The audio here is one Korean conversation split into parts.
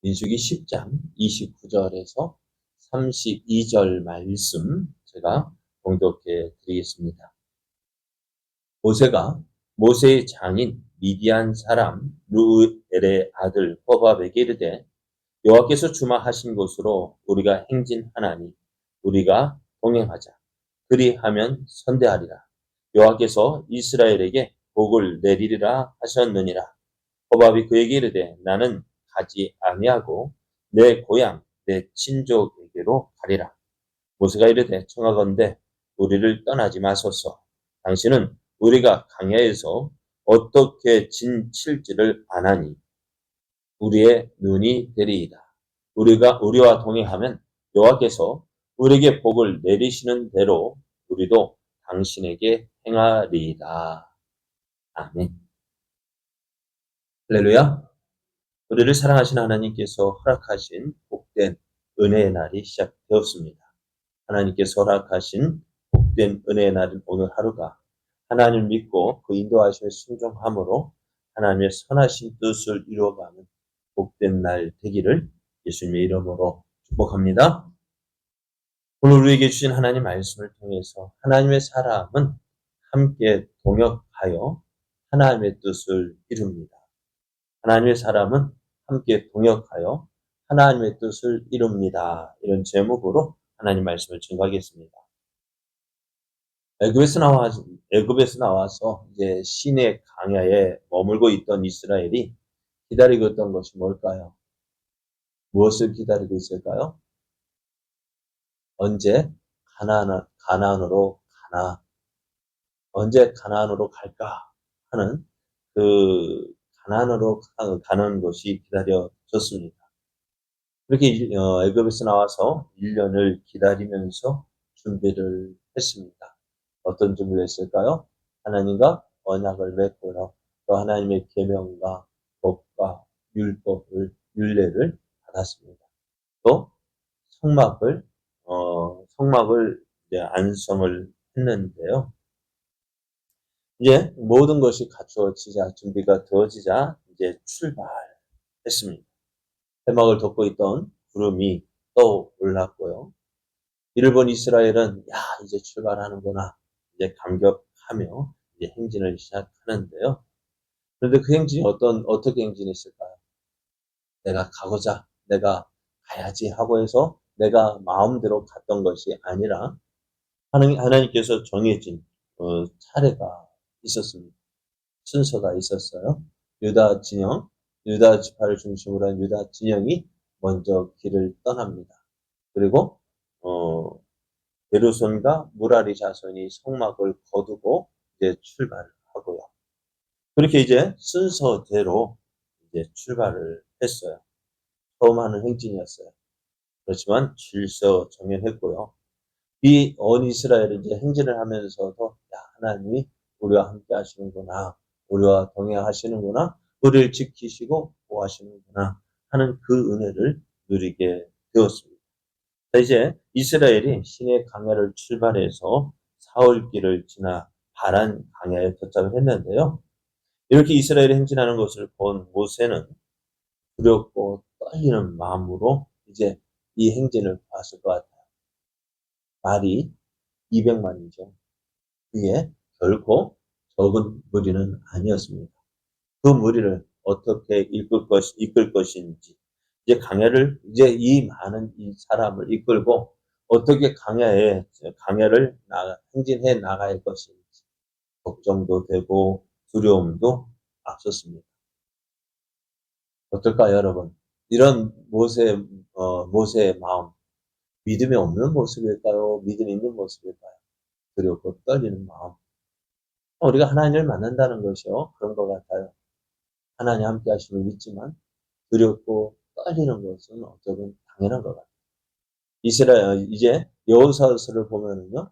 민수기 10장 29절에서 32절 말씀 제가 봉독해 드리겠습니다. 모세가 모세의 장인 미디안 사람 루엘의 아들 호밥에게 이르되 여호와께서 주마하신 곳으로 우리가 행진하나니 우리가 동행하자. 그리하면 선대하리라. 여호와께서 이스라엘에게 복을 내리리라 하셨느니라. 호밥이 그에게 이르되 나는 가지 아니하고 내 고향 내 친족에게로 가리라. 모세가 이르되 청하건대 우리를 떠나지 마소서. 당신은 우리가 광야에서 어떻게 진칠지를 아나니 우리의 눈이 되리이다. 우리와 동행하면 여호와께서 우리에게 복을 내리시는 대로 우리도 당신에게 행하리이다. 아멘. 할렐루야. 우리를 사랑하신 하나님께서 허락하신 복된 은혜의 날이 시작되었습니다. 하나님께서 허락하신 복된 은혜의 날인 오늘 하루가 하나님을 믿고 그 인도하심에 순종함으로 하나님의 선하신 뜻을 이루어가는 복된 날 되기를 예수님의 이름으로 축복합니다. 오늘 우리에게 주신 하나님 말씀을 통해서 하나님의 사람은 함께 동역하여 하나님의 뜻을 이룹니다. 하나님의 사람은 함께 동역하여 하나님의 뜻을 이룹니다. 이런 제목으로 하나님 말씀을 증거하겠습니다. 애굽에서 나와서 이제 시내 광야에 머물고 있던 이스라엘이 기다리고 있던 것이 뭘까요? 무엇을 기다리고 있을까요? 언제 가나안으로 가나? 언제 가나안으로 갈까? 하는 그 가나안으로 가는 것이 기다려졌습니다. 그렇게 애굽에서 나와서 1년을 기다리면서 준비를 했습니다. 어떤 준비를 했을까요? 하나님과 언약을 맺고요. 또 하나님의 계명과 법과 율례를 받았습니다. 또 성막을 이제 안성을 했는데요. 이제 모든 것이 갖추어지자 준비가 되어지자 이제 출발했습니다. 해막을 덮고 있던 구름이 떠올랐고요. 이를 본 이스라엘은 이제 출발하는구나 이제 감격하며 이제 행진을 시작하는데요. 그런데 그 행진이 어떻게 행진했을까요? 내가 가고자 내가 가야지 하고 해서 내가 마음대로 갔던 것이 아니라 하나님께서 정해진 차례가 있었습니다. 순서가 있었어요. 유다 지파를 중심으로 한 유다 진영이 먼저 길을 떠납니다. 그리고 게르손과 무라리 자손이 성막을 거두고 이제 출발을 하고요. 그렇게 이제 순서대로 이제 출발을 했어요. 처음 하는 행진이었어요. 그렇지만 질서 정연했고요. 이 온 이스라엘은 이제 행진을 하면서도 하나님이 우리와 함께 하시는구나. 우리와 동행하시는구나. 우리를 지키시고 보호하시는구나 하는 그 은혜를 누리게 되었습니다. 자, 이제 이스라엘이 시내 광야를 출발해서 사울길을 지나 바란 광야에 도착을 했는데요. 이렇게 이스라엘이 행진하는 것을 본 모세는 두렵고 떨리는 마음으로 이제 이 행진을 봤을 것 같아요. 말이 200만이죠. 그게 결코 적은 무리는 아니었습니다. 그 무리를 어떻게 이끌 것인지, 이제 이 많은 이 사람을 이끌고 어떻게 광야를 행진해 나갈 것인지 걱정도 되고 두려움도 앞섰습니다. 어떨까요, 여러분? 이런 모세의 마음, 믿음이 없는 모습일까요? 믿음이 있는 모습일까요? 두렵고 떨리는 마음. 우리가 하나님을 만난다는 것이요. 그런 것 같아요. 하나님 함께 하심을 믿지만 두렵고 떨리는 것은 어쩌면 당연한 것 같아요. 이제 여호수아서를 보면은요.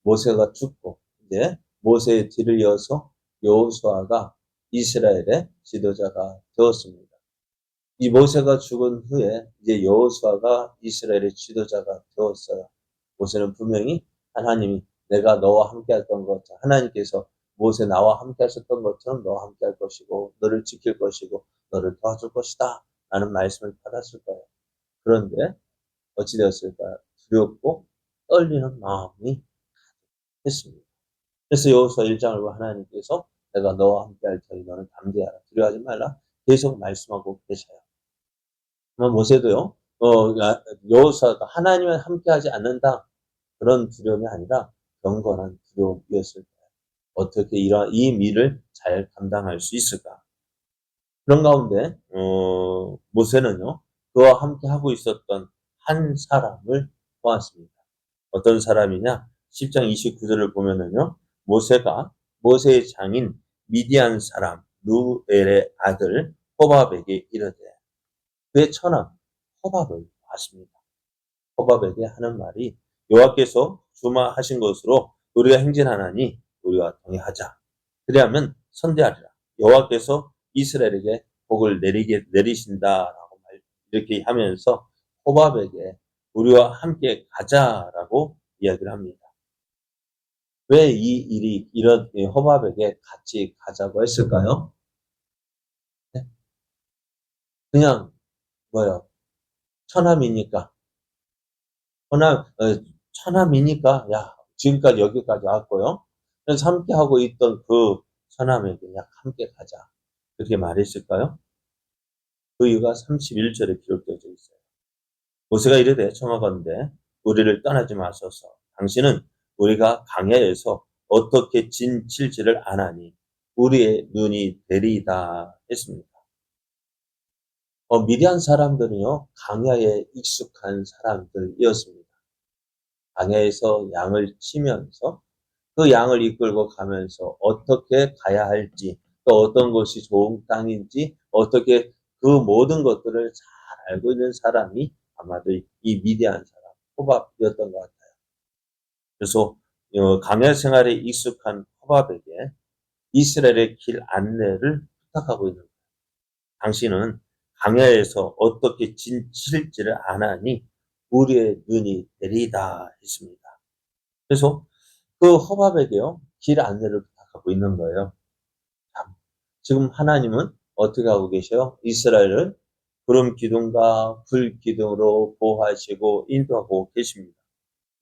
모세가 죽고 이제 모세의 뒤를 이어서 여호수아가 이스라엘의 지도자가 되었습니다. 이 모세가 죽은 후에 이제 여호수아가 이스라엘의 지도자가 되었어요. 모세는 분명히 하나님이 내가 너와 함께 했던 것, 하나님께서 모세 나와 함께 하셨던 것처럼 너와 함께 할 것이고 너를 지킬 것이고 너를 도와줄 것이다 라는 말씀을 받았을 거예요. 그런데 어찌 되었을까요? 두렵고 떨리는 마음이 했습니다. 그래서 여호수아 1장을 보고 하나님께서 내가 너와 함께할 터니 너는 담대하라 두려워하지 말라 계속 말씀하고 계셔요. 아마 모세도요. 여호수아가 하나님은 함께하지 않는다 그런 두려움이 아니라 경건한 두려움이었을 거예요. 어떻게 이 일을 잘 감당할 수 있을까? 그런 가운데 모세는요. 그와 함께 하고 있었던 한 사람을 보았습니다. 어떤 사람이냐? 10장 29절을 보면은요. 모세의 장인 미디안 사람 루엘의 아들 호밥에게 이르되 그의 처남 호밥을 봤습니다. 호밥에게 하는 말이 여호와께서 주마하신 것으로 우리가 행진하나니 우리와 동행하자. 그리하면 선대하리라. 여호와께서 이스라엘에게 복을 내리신다라고 이렇게 하면서 호밥에게 우리와 함께 가자라고 이야기를 합니다. 왜 이 일이 이런 호밥에게 같이 가자고 했을까요? 네? 그냥 뭐요? 처남이니까 처남이니까 야 지금까지 여기까지 왔고요. 그래서 함께 하고 있던 그 처남에게 야 함께 가자 그렇게 말했을까요? 그 이유가 31절에 기록되어져 있어요. 모세가 이르되 청하건대 우리를 떠나지 마소서. 당신은 우리가 광야에서 어떻게 진칠지를 아나니 우리의 눈이 되리이다 했습니다. 미디안 사람들은요 광야에 익숙한 사람들이었습니다. 광야에서 양을 치면서 그 양을 이끌고 가면서 어떻게 가야 할지 또 어떤 것이 좋은 땅인지 어떻게 그 모든 것들을 잘 알고 있는 사람이 아마도 이 미디안 사람 호밥이었던 것 같아요. 그래서 광야 생활에 익숙한 호밥에게 이스라엘의 길 안내를 부탁하고 있는 거예요. 당신은 광야에서 어떻게 진칠지를 아나니 우리의 눈이 내리다 했습니다. 그래서 그 호밥에게요 길 안내를 부탁하고 있는 거예요. 지금 하나님은 어떻게 하고 계셔요? 이스라엘을 구름 기둥과 불 기둥으로 보호하시고 인도하고 계십니다.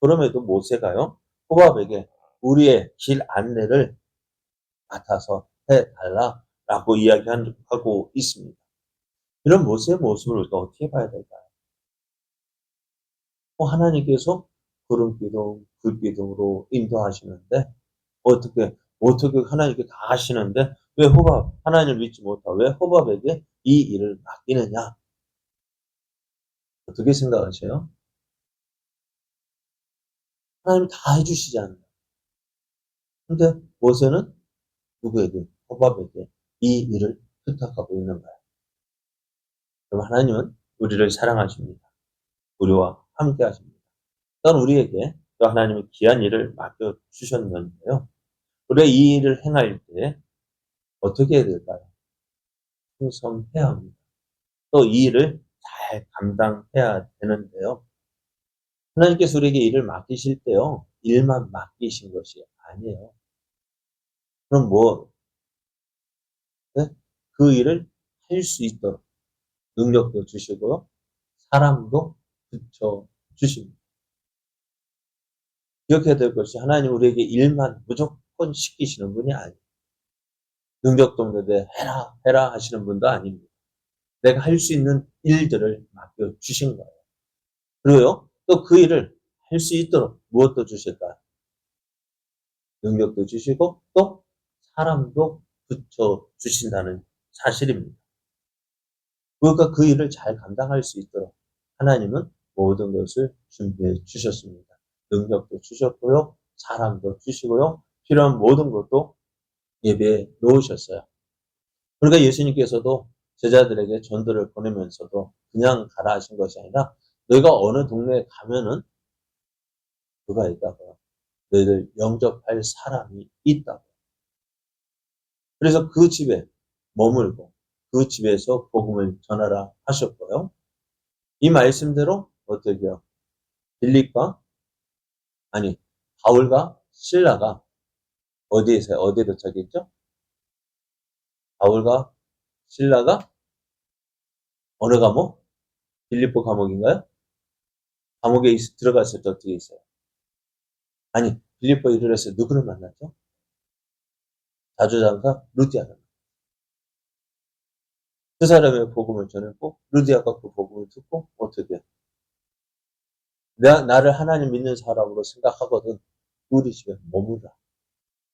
그럼에도 모세가요 호밥에게 우리의 길 안내를 맡아서 해달라라고 이야기하고 있습니다. 이런 모세의 모습을 우리가 어떻게 봐야 될까요? 하나님께서 구름 기둥, 불 기둥으로 인도하시는데 어떻게 하나님께 다 하시는데 왜 하나님을 믿지 못하고 왜 호밥에게 이 일을 맡기느냐? 어떻게 생각하세요? 하나님 다 해주시잖아요. 근데 모세는 누구에게? 호밥에게 이 일을 부탁하고 있는 거예요. 그럼 하나님은 우리를 사랑하십니다. 우리와 함께 하십니다. 또한 우리에게 또 하나님이 귀한 일을 맡겨주셨는데요. 우리가 이 일을 행할 때 어떻게 해야 될까요? 충성해야 합니다. 또 이 일을 잘 감당해야 되는데요. 하나님께서 우리에게 일을 맡기실 때요. 일만 맡기신 것이 아니에요. 그럼 네? 그 일을 할 수 있도록 능력도 주시고요. 사람도 붙여 주십니다. 기억해야 될 것이 하나님 우리에게 일만 무조건 시키시는 분이 아니에요. 능력도 없는데 해라 하시는 분도 아닙니다. 내가 할 수 있는 일들을 맡겨주신 거예요. 그리고요, 또 그 일을 할 수 있도록 무엇도 주실까요? 능력도 주시고 또 사람도 붙여주신다는 사실입니다. 그러니까 그 일을 잘 감당할 수 있도록 하나님은 모든 것을 준비해 주셨습니다. 능력도 주셨고요, 사람도 주시고요, 필요한 모든 것도 예배해 놓으셨어요. 그러니까 예수님께서도 제자들에게 전도를 보내면서도 그냥 가라 하신 것이 아니라 너희가 어느 동네에 가면은 누가 있다고요? 너희들 영접할 사람이 있다고. 그래서 그 집에 머물고 그 집에서 복음을 전하라 하셨고요. 이 말씀대로 어떻게 해요? 빌립과 바울과 실라가 어디에 도착했죠? 바울과 실라가 어느 감옥? 빌립보 감옥인가요? 감옥에 들어갔을 때 어떻게 있어요? 아니, 빌립보에 이르렀을 때 누구를 만났죠? 자주장사 루디아를. 그 사람의 복음을 전했고, 루디아가 그 복음을 듣고, 어떻게? 나를 하나님 믿는 사람으로 생각하거든. 우리 집에 머무라.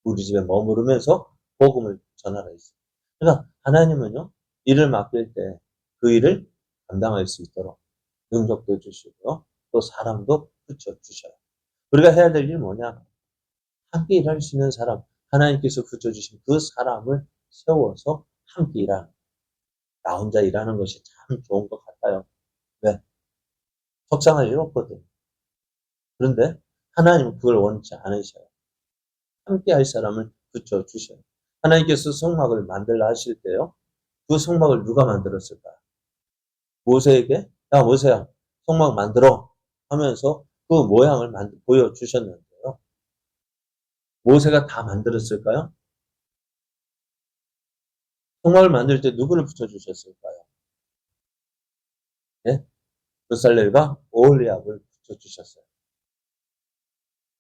우리 집에 머무르면서 복음을 전하라 했어요. 그러니까 하나님은요, 일을 맡길 때 그 일을 감당할 수 있도록 능력도 주시고요. 또 사람도 붙여주셔요. 우리가 해야 될 일은 뭐냐? 함께 일할 수 있는 사람, 하나님께서 붙여주신 그 사람을 세워서 함께 일하는. 나 혼자 일하는 것이 참 좋은 것 같아요. 왜? 속상할 일 없거든. 그런데 하나님은 그걸 원치 않으셔요. 함께 할 사람을 붙여주셔요. 하나님께서 성막을 만들라 하실 때요. 그 성막을 누가 만들었을까요? 모세에게, 야, 모세야, 성막 만들어 하면서 그 모양을 보여주셨는데요. 모세가 다 만들었을까요? 성막을 만들 때 누구를 붙여주셨을까요? 예? 블살렐과 오홀리압을 붙여주셨어요.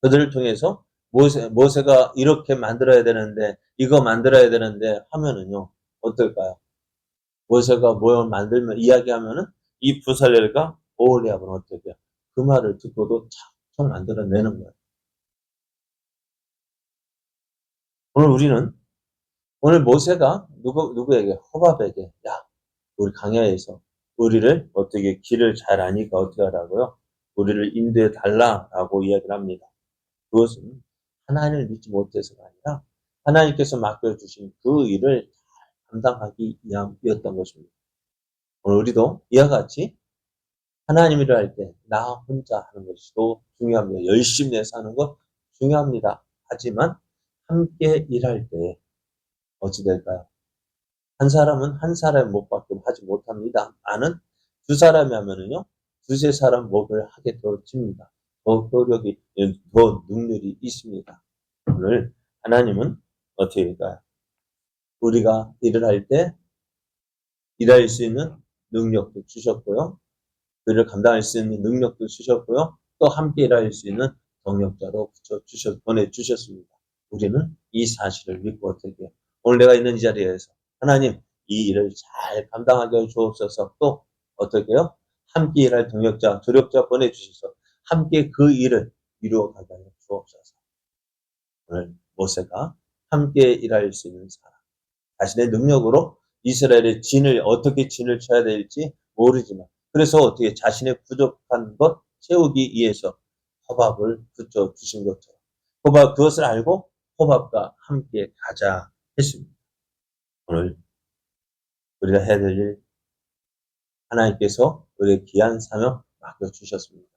그들을 통해서 모세가 이렇게 만들어야 되는데, 이거 만들어야 되는데 하면은요, 어떨까요? 모세가 뭘 만들면, 이야기하면은 이 블살렐과 오홀리압은 어떻게 해요? 그 말을 듣고도 척척 만들어내는 거예요. 오늘 모세가 누구에게? 호밥에게, 야, 우리 강야에서 우리를 어떻게 길을 잘 아니까 어떻게 하라고요? 우리를 인도해 달라라고 이야기를 합니다. 그것은 하나님을 믿지 못해서가 아니라 하나님께서 맡겨주신 그 일을 감당하기 위함이었던 것입니다. 오늘 우리도 이와 같이 하나님 일을 할 때 나 혼자 하는 것도 중요합니다. 열심히 해서 하는 것 중요합니다. 하지만 함께 일할 때 어찌 될까요? 한 사람은 한 사람 목밖에 하지 못합니다. 나는 두 사람이 하면은요, 두세 사람 목을 하게 되어집니다. 더 효력이, 더 능률이 있습니다. 오늘 하나님은 어떻게 될까요? 우리가 일을 할 때 일할 수 있는 능력도 주셨고요. 그를 감당할 수 있는 능력도 주셨고요. 또 함께 일할 수 있는 동역자도 보내주셨습니다. 우리는 이 사실을 믿고 어떻게 해요? 오늘 내가 있는 이 자리에서 하나님 이 일을 잘 감당하게 해 주옵소서. 또 어떻게 해요? 함께 일할 동역자, 조력자 보내주셔서 함께 그 일을 이루어가게 하여 주옵소서. 오늘 모세가 함께 일할 수 있는 사람, 자신의 능력으로 이스라엘의 어떻게 진을 쳐야 될지 모르지만, 그래서 어떻게 자신의 부족한 것 채우기 위해서 호밥을 붙여주신 것처럼, 그것을 알고 호밥과 함께 가자 했습니다. 오늘 우리가 해야 될 일, 하나님께서 우리의 귀한 사명 맡겨주셨습니다.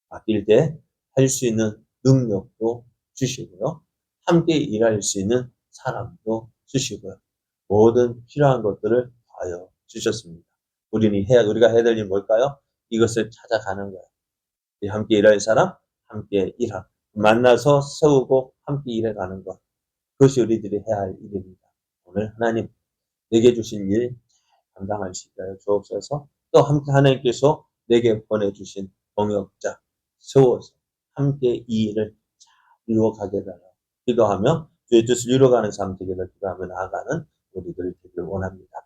맡길 때 할 수 있는 능력도 주시고요. 함께 일할 수 있는 사람도 주시고요. 모든 필요한 것들을 더하여 주셨습니다. 우리가 해야 될 일은 뭘까요? 이것을 찾아가는 거예요. 함께 일할 사람, 함께 일하고, 만나서 세우고 함께 일해가는 것. 그것이 우리들이 해야 할 일입니다. 오늘 하나님, 내게 주신 일 감당할 수 있게 하여 주옵소서. 또 함께 하나님께서 내게 보내주신 동역자 세워서 함께 이 일을 잘 이루어가게 달라 기도하며 주의 뜻을 이루어가는 삶 되기를 기도하며 나아가는 우리들 되기를 원합니다.